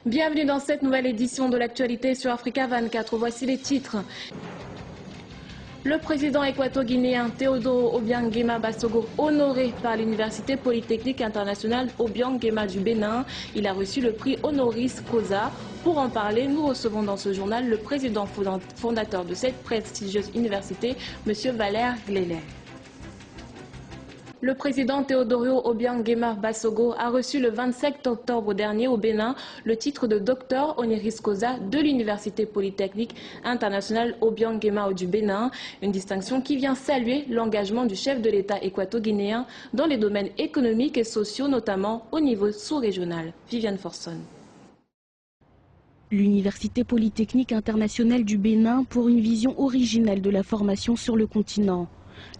Bienvenue dans cette nouvelle édition de l'actualité sur Africa 24. Voici les titres. Le président équato-guinéen Théodore Obiang Nguema Basogo, honoré par l'Université Polytechnique Internationale Obiang Nguema du Bénin. Il a reçu le prix honoris causa. Pour en parler, nous recevons dans ce journal le président fondateur de cette prestigieuse université, M. Valère Glélé. Le président Théodore Obiang Nguema Basogo a reçu le 27 octobre dernier au Bénin le titre de docteur honoris causa de l'Université Polytechnique Internationale Obiang Nguema du Bénin, une distinction qui vient saluer l'engagement du chef de l'État équato-guinéen dans les domaines économiques et sociaux, notamment au niveau sous-régional. Viviane Forson. L'Université Polytechnique Internationale du Bénin pour une vision originale de la formation sur le continent.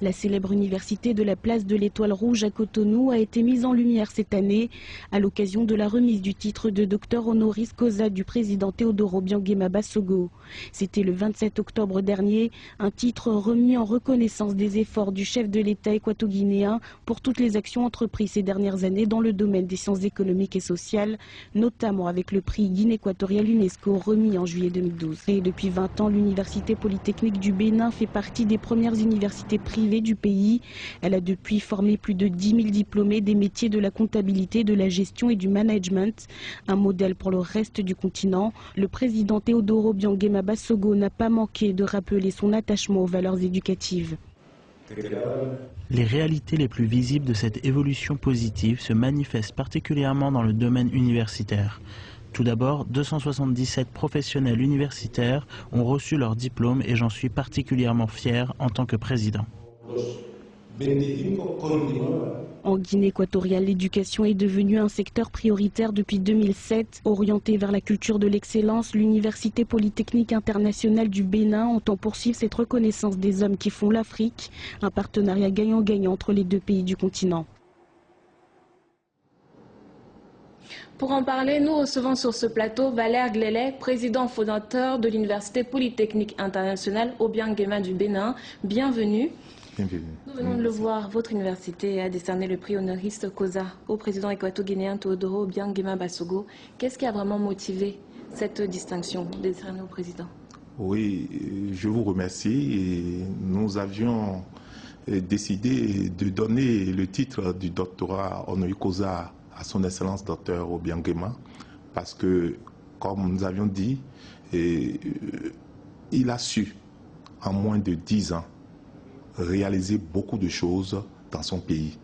La célèbre université de la place de l'Étoile Rouge à Cotonou a été mise en lumière cette année à l'occasion de la remise du titre de docteur honoris causa du président Théodore Obiang Nguema Basogo. C'était le 27 octobre dernier, un titre remis en reconnaissance des efforts du chef de l'État équato-guinéen pour toutes les actions entreprises ces dernières années dans le domaine des sciences économiques et sociales, notamment avec le prix Guinée équatoriale UNESCO remis en juillet 2012. Et depuis 20 ans, l'Université Polytechnique du Bénin fait partie des premières universités privée du pays. Elle a depuis formé plus de 10 000 diplômés des métiers de la comptabilité, de la gestion et du management. Un modèle pour le reste du continent. Le président Théodore Obiang Nguema Basogo n'a pas manqué de rappeler son attachement aux valeurs éducatives. Les réalités les plus visibles de cette évolution positive se manifestent particulièrement dans le domaine universitaire. Tout d'abord, 277 professionnels universitaires ont reçu leur diplôme et j'en suis particulièrement fier en tant que président. En Guinée équatoriale, l'éducation est devenue un secteur prioritaire depuis 2007. Orientée vers la culture de l'excellence, l'Université Polytechnique Internationale du Bénin entend poursuivre cette reconnaissance des hommes qui font l'Afrique, un partenariat gagnant-gagnant entre les deux pays du continent. Pour en parler, nous recevons sur ce plateau Valère Glélé, président fondateur de l'Université Polytechnique Internationale Obiang Nguema du Bénin. Bienvenue. Bienvenue. Nous venons de le voir, votre université a décerné le prix honoris causa au président équato-guinéen Théodore Obiang Nguema Basogo. Qu'est-ce qui a vraiment motivé cette distinction décernée au président? Oui, je vous remercie. Et nous avions décidé de donner le titre du doctorat honoris causa à son excellence docteur Obiang Nguema parce que, comme nous avions dit, il a su en moins de 10 ans réaliser beaucoup de choses dans son pays.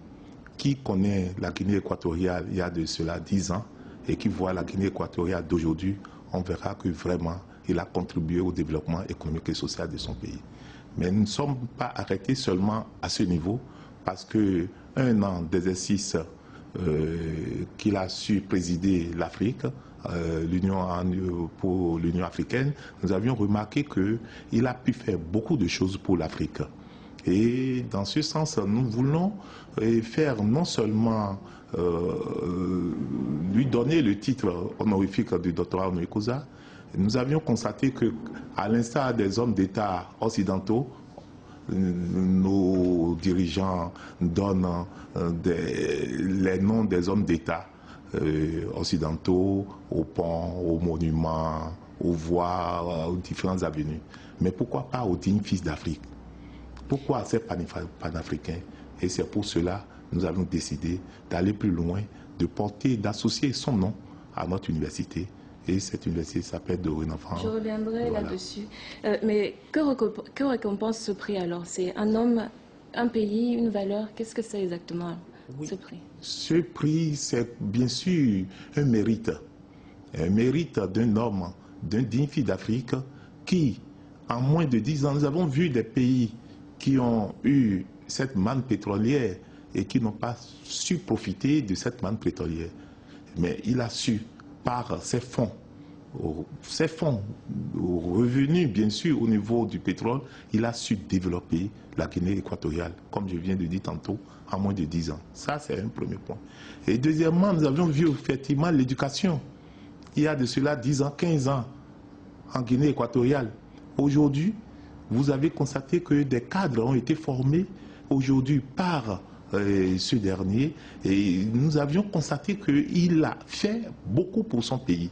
Qui connaît la Guinée équatoriale il y a de cela 10 ans et qui voit la Guinée équatoriale d'aujourd'hui, on verra que vraiment il a contribué au développement économique et social de son pays. Mais nous ne sommes pas arrêtés seulement à ce niveau parce qu'un an d'exercice qu'il a su présider l'Afrique, pour l'Union africaine, nous avions remarqué qu'il a pu faire beaucoup de choses pour l'Afrique. Et dans ce sens, nous voulons faire non seulement lui donner le titre honorifique du doctorat honoris causa, nous avions constaté qu'à l'instar des hommes d'État occidentaux, nos dirigeants donnent les noms des hommes d'État occidentaux aux ponts, aux monuments, aux voies, aux différentes avenues. Mais pourquoi pas aux dignes fils d'Afrique? Pourquoi ces panafricains? Et c'est pour cela que nous avons décidé d'aller plus loin, de porter, d'associer son nom à notre université. Et cette université s'appelle dorénavant. Je reviendrai là-dessus. Mais que récompense ce prix alors? C'est un homme, un pays, une valeur? Qu'est-ce que c'est exactement ce prix? Ce prix, c'est bien sûr un mérite d'un homme, d'un digne fils d'Afrique qui, en moins de 10 ans, nous avons vu des pays qui ont eu cette manne pétrolière et qui n'ont pas su profiter de cette manne pétrolière. Mais il a su, par ses fonds revenus bien sûr au niveau du pétrole, il a su développer la Guinée équatoriale, comme je viens de dire tantôt, en moins de 10 ans. Ça, c'est un premier point. Et deuxièmement, nous avions vu effectivement l'éducation. Il y a de cela 10 ans, 15 ans, en Guinée équatoriale. Aujourd'hui, vous avez constaté que des cadres ont été formés aujourd'hui par ce dernier, et nous avions constaté qu'il a fait beaucoup pour son pays.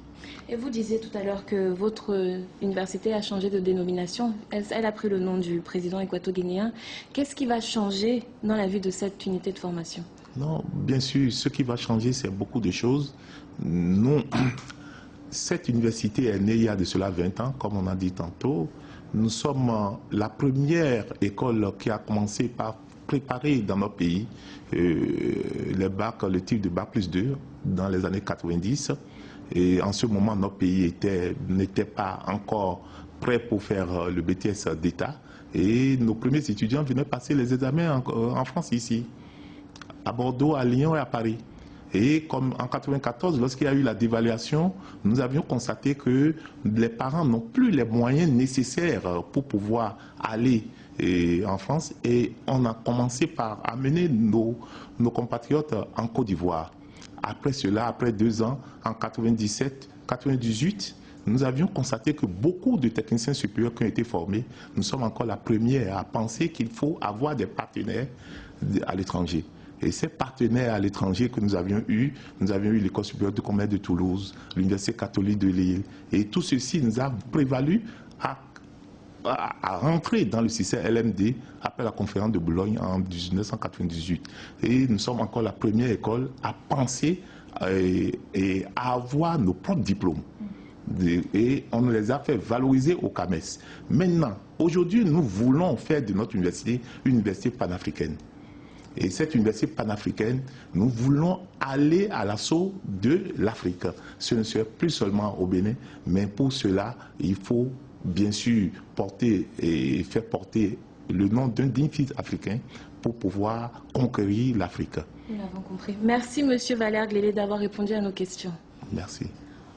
Et vous disiez tout à l'heure que votre université a changé de dénomination. Elle a pris le nom du président équato-guinéen. Qu'est-ce qui va changer dans la vie de cette unité de formation? Non, bien sûr, ce qui va changer, c'est beaucoup de choses. Non, cette université est née il y a de cela 20 ans, comme on a dit tantôt. Nous sommes la première école qui a commencé par préparer dans notre pays les bacs, le type de bac plus 2 dans les années 90. Et en ce moment, notre pays n'était pas encore prêt pour faire le BTS d'État. Et nos premiers étudiants venaient passer les examens en France ici, à Bordeaux, à Lyon et à Paris. Et comme en 1994, lorsqu'il y a eu la dévaluation, nous avions constaté que les parents n'ont plus les moyens nécessaires pour pouvoir aller en France. Et on a commencé par amener nos compatriotes en Côte d'Ivoire. Après cela, après 2 ans, en 97-98, nous avions constaté que beaucoup de techniciens supérieurs qui ont été formés, nous sommes encore la première à penser qu'il faut avoir des partenaires à l'étranger. Et ces partenaires à l'étranger que nous avions eu l'École supérieure de commerce de Toulouse, l'Université catholique de Lille. Et tout ceci nous a prévalu à rentrer dans le système LMD après la conférence de Bologne en 1998. Et nous sommes encore la première école à penser et à avoir nos propres diplômes. Et on les a fait valoriser au CAMES. Maintenant, aujourd'hui, nous voulons faire de notre université une université panafricaine. Et cette université panafricaine, nous voulons aller à l'assaut de l'Afrique. Ce ne serait plus seulement au Bénin, mais pour cela, il faut bien sûr porter et faire porter le nom d'un digne fils africain pour pouvoir conquérir l'Afrique. Nous l'avons compris. Merci, Monsieur Valère Glélé, d'avoir répondu à nos questions. Merci.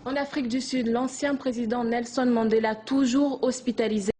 En Afrique du Sud, l'ancien président Nelson Mandela, toujours hospitalisé